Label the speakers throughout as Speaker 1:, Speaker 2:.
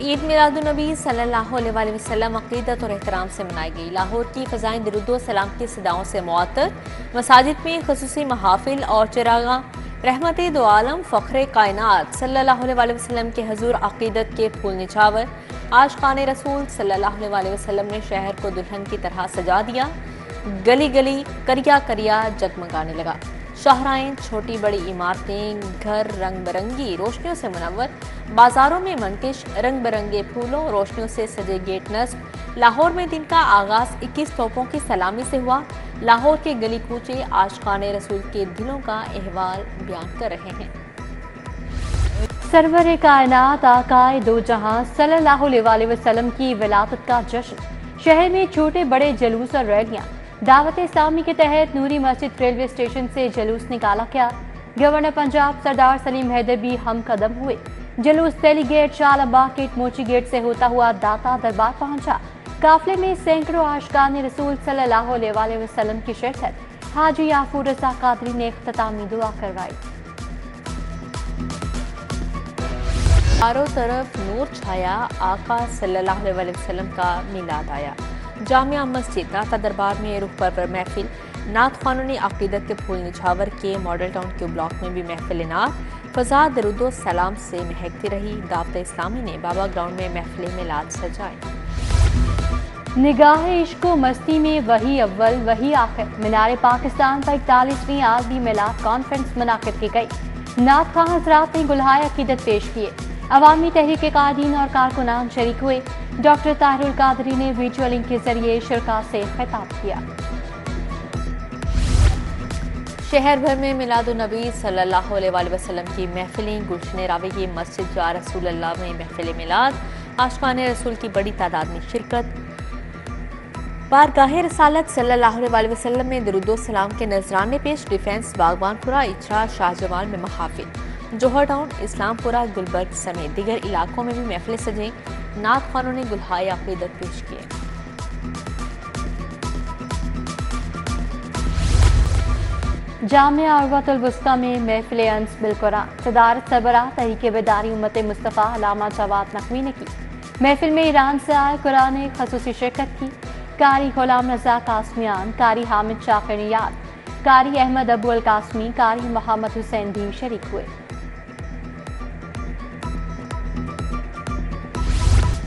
Speaker 1: ईद मिलादुन्नबी सल्लल्लाहु अलैहि वसल्लम अक़ीदत और एहतराम से मनाई गई। लाहौर की फ़ज़ाएं दुरूद व सलाम की सदाओं से मुअत्तर, मसाजिद में ख़ुसूसी महाफिल और चिरागा रहमत दो आलम फ़ख्रे कायनात सल्लल्लाहु अलैहि वसल्लम के हजूर अक़ीदत के फूल निछावर आशिक़ाने रसूल सल्लल्लाहु अलैहि वसल्लम ने शहर को दुल्हन की तरह सजा दिया। गली गली करिया करिया जगमगाने लगा। शाहराएं, छोटी बड़ी इमारतें, घर रंग बिरंगी रोशनियों से मुनव्वर, बाजारों में मनकिश रंग बिरंगे फूलों रोशनियों से सजे गेट नस्ब। लाहौर में दिन का आगाज 21 तोपों की सलामी से हुआ। लाहौर के गली कूचे आशिक़ाने रसूल के दिलों का अहवाल बयान कर रहे हैं।
Speaker 2: सरवर कायनात आकाए दो जहां सल्लल्लाहु अलैहि वसल्लम की विलादत का जश्न। शहर में छोटे बड़े जुलूस और रैलियां। दावत इस्लामी के तहत नूरी मस्जिद रेलवे स्टेशन से जुलूस निकाला गया। गवर्नर पंजाब सरदार सलीम हैदर भी हम कदम हुए। जुलूस दिल्ली गेट, शालाबाग गेट, मोची गेट से होता हुआ दाता दरबार पहुंचा। काफिले में सैकड़ों आशिक़ाने रसूल सल्लल्लाहु अलैहि वसल्लम की शिरकत। हाजी याफूर रज़ा कादरी ने इख्तितामी दुआ करवाई।
Speaker 1: चारों तरफ नूर छाया, आका सल्लल्लाहु अलैहि वसल्लम का मिलाद आया। जामिया मस्जिद दाता दरबार में रुख पर महफिल। नात खानों ने अक़ीदत के फूल निछावर के। मॉडल टाउन के ब्लॉक में भी महफिल नात फ़ज़ा दरूद व सलाम से महकती रही। दावत इस्लामी ने बाबा ग्राउंड में महफिल मिलाद सजाए।
Speaker 2: निगाह इश्क़ मस्ती में वही अव्वल वही आखिर। मीनार पाकिस्तान पर 41वीं आलमी मिलाद कॉन्फ्रेंस मुनाकिद की गई। नात खां हज़रात ने गुलहाए अक़ीदत पेश किए। अवामी तहरीक कायदीन और कारकुनान शरीक हुए। डॉक्टर ताहिरुल कादरी ने वर्चुअल लिंक के जरिए शिरका से खिताब किया।
Speaker 1: शहर भर में मिलादुन्नबी सल्लल्लाहु अलैहि वसल्लम की महफिलें। गुलशन रावी की मस्जिद जा रसूलल्लाह में महफिल मिलाद। आशिक़ाने रसूल की बड़ी तादाद में शिरकत। बारगाह रसालत सल्लल्लाहु अलैहि वसल्लम में दुरूद व सलाम के नजराने पेश। डिफेंस, बागबानपुरा, इचरा, शाहजमाल में महाफिल। जोहर टाउन, इस्लामपुरा, गुलबर्ग समेत दीगर इलाकों में भी महफिलें सजें। नात खानों ने गुलहाए अक़ीदत पेश किए।
Speaker 2: जामिया उर्वतुल वुस्ता में महफिल अंस बिल कुरान। सदारत सरबराह तहरीक बेदारी उम्मत मुस्तफ़ा अल्लामा जवाद नकवी ने की। महफिल में ईरान से आए कुरान ने खसूसी शिरकत की। कारी गुलाम रज़ा कासमियान, कारी हामिद शाकिर नियाद, कारी अहमद अबू अल कासमी, कारी मोहम्मद हुसैन भी शरीक हुए।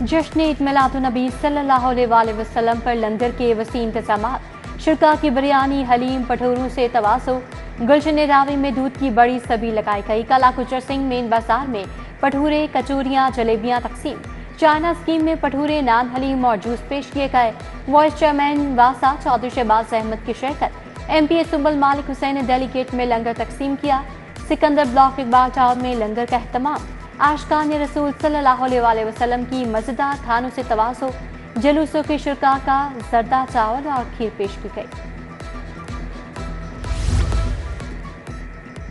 Speaker 2: जश्न ईद मिलादुन्नबी सल्लल्लाहु अलैहि वसल्लम पर लंगर के वसी इंतज़ामात। शिरका की बिरयानी, हलीम, पठोरों से तवासो। गुलशन रावी में दूध की बड़ी सभी लगाई गई। कला गुजर सिंह मेन बाजार में पठूरे, कचोरियाँ, जलेबियाँ तकसीम। चाइना स्कीम में पठूरे, नान, हलीम और जूस पेश किए गए। वाइस चेयरमैन वासा चौधरी शहबाज अहमद की शिरकत। MP सुंबल मालिक हुसैन ने दिल्ली गेट में लंगर तकसीम किया। सिकंदर ब्लॉक इकबाल टाउन में लंगर का एहतमाम। आशिक़ाने रसूल सल्लल्लाहु अलैहि वसल्लम की मज़ेदार खानों से तवाज़ो। जुलूसों की शिरका का जर्दा चावल और खीर पेश की गई।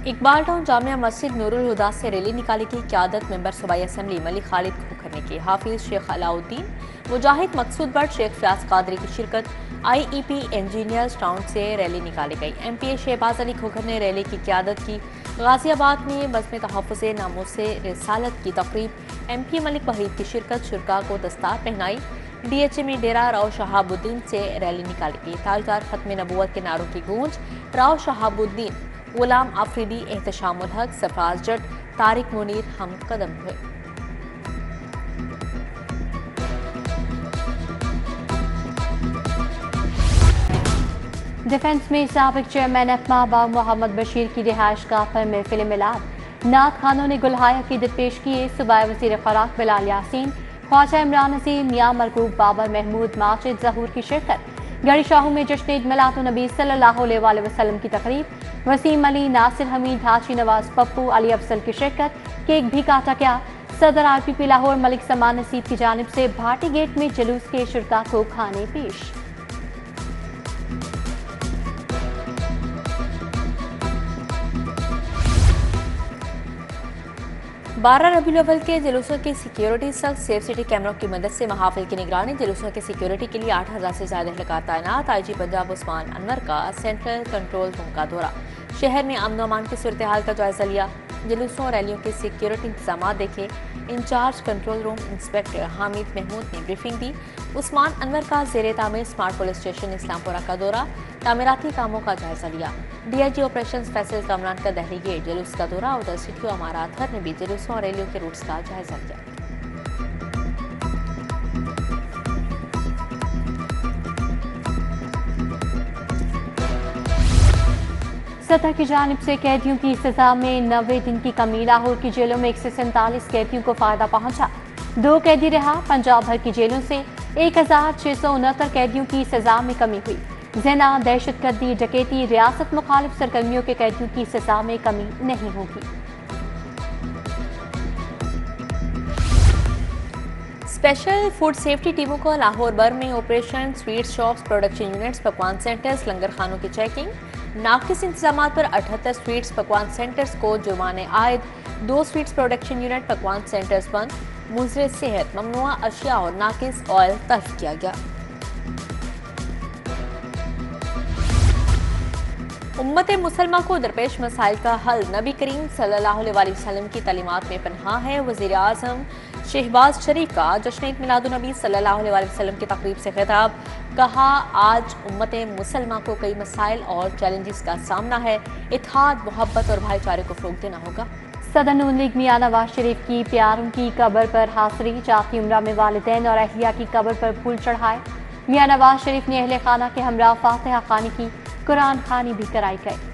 Speaker 1: इकबाल टाउन जामिया मस्जिद नूरुल हुदा से रैली निकाली गई। क़यादत मेंबर सूबाई असम्बली मलिक खालिद खोखर ने की। हाफिज शेख अलाउद्दीन, मुजाहिद मकसूद बट, शेख फयाज कादरी की शिरकत। IEP इंजीनियर्स टाउन से रैली निकाली गई। MPA शहबाज अली खोखर ने रैली की क़यादत की। गाजियाबाद में बज़्म तहफ़्फ़ुज़े नामूसे रिसालत की तक़रीब। MP मलिक वहीद की शिरकत। शुरका को दस्तार पहनाई। DHA में डेरा राव शहाबुद्दीन से रैली निकाली गई। ताजदार खत्म नबूवत के नारों की गूंज। राव शहाबुद्दीन, गुलाम आफरीदी, एहतशामुल हक, सरफराज जट, तारिक मुनीर हम कदम हुए।
Speaker 2: डिफेंस में साबिक चेयरमैन एफमा मोहम्मद बशीर की रिहाइश गाह पर महफिल मिलाद। नात खानों ने गुलहाए अक़ीदत पेश किए। सूबाई वज़ीर ख़ुराक बिलाल यासीन, ख्वाजा इमरान नज़ीर, मियां मरगूब, बाबर महमूद, माजिद ज़हूर की शिरकत। गढ़ी शाहू में जश्न ईद मिलादुन्नबी सल्लल्लाहु अलैहि वसल्लम की तक़रीब। वसीम अली, नासिर हमीद, हाजी नवाज, पप्पू, अली अफजल की शिरकत। केक भी काटा गया। सदर IPP लाहौर मलिक समान नसीब की जानिब से भाटी गेट में जुलूस के शिरका को खाने पेश।
Speaker 1: 12 रबीउल अव्वल के जुलूसों की सिक्योरिटी सख्त। सेफ सिटी कैमरों की मदद से महाफिल की निगरानी। जुलूसों की सिक्योरिटी के लिए 8000 से ज्यादा एहलकार तैनात। IG पंजाब उस्मान अनवर का सेंट्रल कंट्रोल रूम का दौरा। शहर में अमन अमान की सूरत हाल का जायजा लिया। जुलूसों और रैलियों के सिक्योरिटी इंतजाम देखे। Incharge control room inspector Hamid Mahmood ने ब्रीफिंग दी। उस्मान अनवर का जेर तामीर स्मार्ट पुलिस स्टेशन इस्लामपुरा का दौरा, तामीराती कामों का जायजा लिया। DIG ऑपरेशन फैसल कमरान का दहली गेट जुलूस का दौरा, उधर सिटी अमारात हर ने भी जुलूसों और रैलियों के रूट्स का जायजा लिया।
Speaker 2: सतह की जानिब से कैदियों की सजा में 90 दिन की कमी। लाहौर की जेलों में 147 कैदियों को फायदा पहुंचा, 2 कैदी रहा। पंजाब भर की जेलों से 1669 कैदियों की सजा में कमी हुई। जना, दहशतगर्दी, डकैती, रियासत मुखालिफ सरगर्मियों के कैदियों की सजा में कमी नहीं होगी।
Speaker 1: स्पेशल फूड सेफ्टी टीमों को लाहौर भर में operation sweet shops, production units, पकवान सेंटर्स, लंगर खानों की चेकिंग। नाकिस इंतजाम पर 78 स्वीट्स पकवान सेंटर्स को जुर्माने आयद, 2 स्वीट्स प्रोडक्शन यूनिट पकवान सेंटर्स बंद। मुज़र सेहत, ममनुआ अशिया और नाकिस ऑयल तल्फ किया गया। उम्मत मुसलमा को दरपेश मसाइल का हल नबी करीम सल्लल्लाहु अलैहि वसल्लम की तालीमात में पन्हा है। वज़ीर आज़म शहबाज शरीफ का जश्न ईद मिलादुन्नबी सल्लल्लाहु अलैहि वसल्लम की तकरीब से खिताब, कहा आज उम्मत मुसलमा को कई मसाइल और चैलेंजेस का सामना है, इत्तेहाद, मोहब्बत और भाईचारे को फ़रोग़ देना होगा।
Speaker 2: सदर नून लीग मियां नवाज शरीफ की प्यारों की कब्र पर हाज़री, जाती उम्रा में वालिदैन और अहलिया की कब्र पर फूल चढ़ाए। मियां नवाज शरीफ ने अहले खाना के हमरा फातिहा खानी की, कुरान खानी भी कराई गई।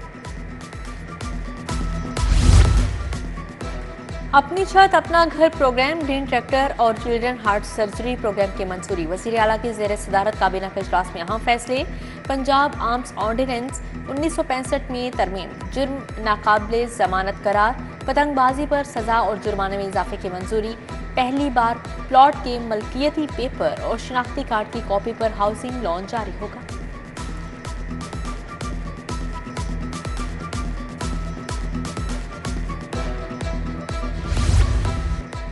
Speaker 1: अपनी छत अपना घर प्रोग्राम, ग्रीन ट्रैक्टर और चिल्ड्रन हार्ट सर्जरी प्रोग्राम की मंजूरी। वज़ीर आला की ज़ेर सदारत काबीना के इजलास में अहम फैसले। पंजाब आर्म्स ऑर्डिनेंस 1965 में तरमीम, जुर्म नाकाबिले जमानत करार। पतंगबाजी पर सजा और जुर्माने में इजाफे की मंजूरी। पहली बार प्लॉट के मलकियती पेपर और शनाख्ती कार्ड की कॉपी पर हाउसिंग लोन जारी होगा।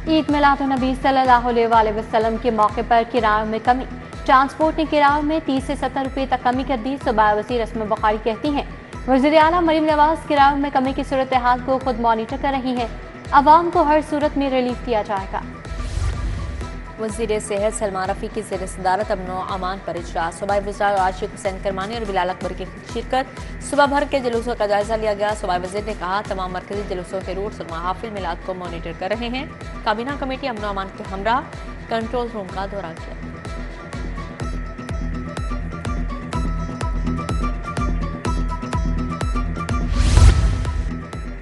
Speaker 2: ईद मिलादुन्नबी सल्लल्लाहु अलैहि वसल्लम के मौके पर किरायों में कमी। ट्रांसपोर्ट ने किरायों में 30 से 70 रुपये तक कमी कर दी। सूबा वज़ीर असमा बुखारी कहती हैं, वज़ीर आला मरीम नवाज किरायों में कमी की सूरत हाल को खुद मॉनिटर कर रही हैं, अवाम को हर सूरत में रिलीफ दिया जाएगा।
Speaker 1: वज़ीर सेहत सलमान रफ़ी की ज़ेर सदारत अमन व अमान पर इजलास। सूबाई वज़ीर आशिक हुसैन करमानी और बिलाल अकबर की शिरकत। सुबह भर के जुलूसों का जायजा लिया गया। सूबाई वज़ीर ने कहा, तमाम मरकजी जुलूसों के रूट्स और महाफिल मिलाद को मॉनिटर कर रहे हैं। काबीना कमेटी अमन व अमान के हमरा कंट्रोल रूम का दौरा किया।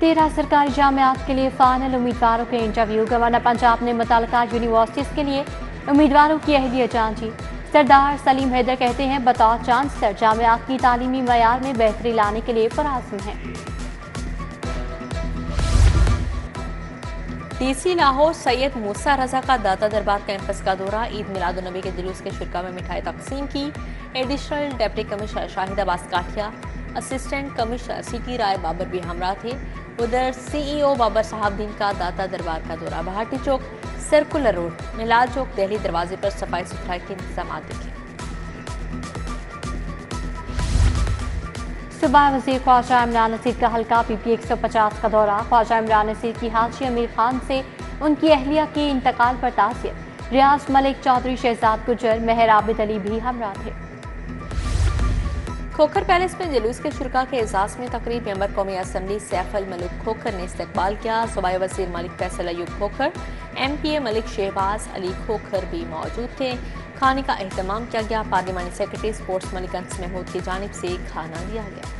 Speaker 2: तेरह सरकारी जामियात के लिए फाइनल उम्मीदवारों के इंटरव्यू। गवर्नर पंजाब ने मुतल्लिका यूनिवर्सिटीज़ के लिए उम्मीदवारों की अहलियत जांची। सरदार सलीम हैदर कहते हैं, बतौर चांसलर जामियात की तालीमी मयार में बेहतरी लाने के लिए पुरअज़्म हैं।
Speaker 1: DC लाहौर सैयद मूसा रजा का दाता दरबार कैंपस का दौरा। ईद मिलादुन्नबी के जुलूस के शुरा में मिठाई तकसीम की। Additional deputy commissioner Shahid Abbas Kathia, assistant commissioner city Rai Babar भी हमरा थे। उधर CEO बाबर साहबदीन का दाता दरबार का दौरा। भाटी चौक, सर्कुलर रोड, मिलाद चौक, दिल्ली दरवाजे पर सफाई सुथराई के इंतजाम देखे।
Speaker 2: सूबा वज़ीर ख्वाजा इमरान नसीर का हल्का PP 150 का दौरा। ख्वाजा इमरान नसीर की हाजी अमीर खान से उनकी अहलिया के इंतकाल पर ताज़ियत। रियाज मलिक, चौधरी शहजाद गुजर, मेहर आबिद अली भी हमरा थे।
Speaker 1: खोखर पैलेस में जुलूस के शुरा के एजाज में तकरीब। मेंबर कौमी असम्बली सैफ अल मलूक खोखर ने इस्तकबाल किया। सूबाई वज़ीर मलिक फैसल अयूब खोखर, MPA मलिक शहबाज अली खोखर भी मौजूद थे। खाने का एहतमाम किया गया। पार्लिमानी सेक्रेटरी स्पोर्ट्स मलिक अंस महमूद की जानिब से खाना दिया गया।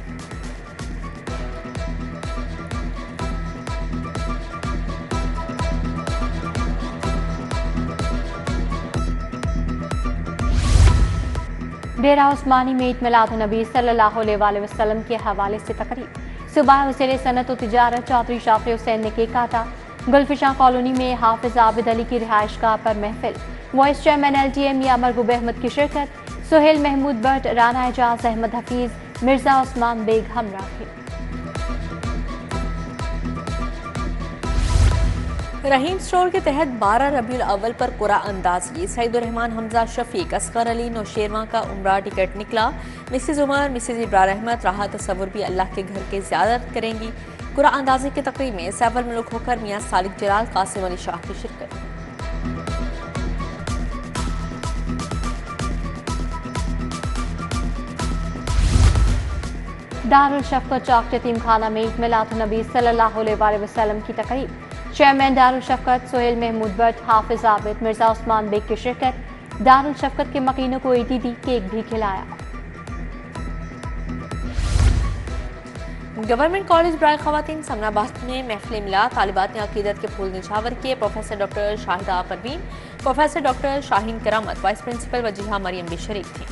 Speaker 2: डेरा उस्मानी में ईद मिलादुन्नबी सल्लल्लाहु अलैहि वसल्लम के हवाले से तकरीब। सुबह वज़ीर सनत व तिजारत चौधरी शाफी हुसैन ने केक काटा। गुलफिशा कॉलोनी में हाफिज आबिद अली की रिहाइशगाह पर महफिल। वाइस चेयरमैन LTA मियां मरगूब अहमद की शिरकत। सुहेल महमूद भट्ट, राना एजाज अहमद हफीज, मिर्जा उस्मान बेग हमरा थे।
Speaker 1: रहीम स्टोर के तहत 12 रबीउल अव्वल पर कुरा अंदाजी। सईदुर रहमान, हमजा शफीक, असगर अली, नौशेरवा का उम्रा टिकट निकला। मिसेज उमर, मिसेज इब्रार अहमद राहत तस्वुर भी अल्लाह के घर के ज़ियारत करेंगी। कुरान अंदाजी की तकरीब में सैफ अल मुल्क होकर मियां सालिक जलाल कासिम अली शाह की शिरकत।
Speaker 2: दारुल शफ़क़त चौक यतीम खाना में ईद मिलाद नबी सल्लल्लाहु अलैहि वसल्लम की तकरीब। चेयरमैन दारुल शफ़क़त सोहेल महमूद भट्ट, हाफिज आबिद, मिर्जा उस्मान बेग की शिरकत। दारुल शफ़क़त के मकीनों को ईदी दी, केक भी खिलाया।
Speaker 1: गवर्नमेंट कॉलेज बराए ख़वातीन समनाबाद में महफिल मिला। तालिबात ने अकीदत के फूल निछावर किए। Professor doctor Shahida Parveen, professor doctor Shaheen Karamat, vice principal Wajiha Maryam भी शरीक थी।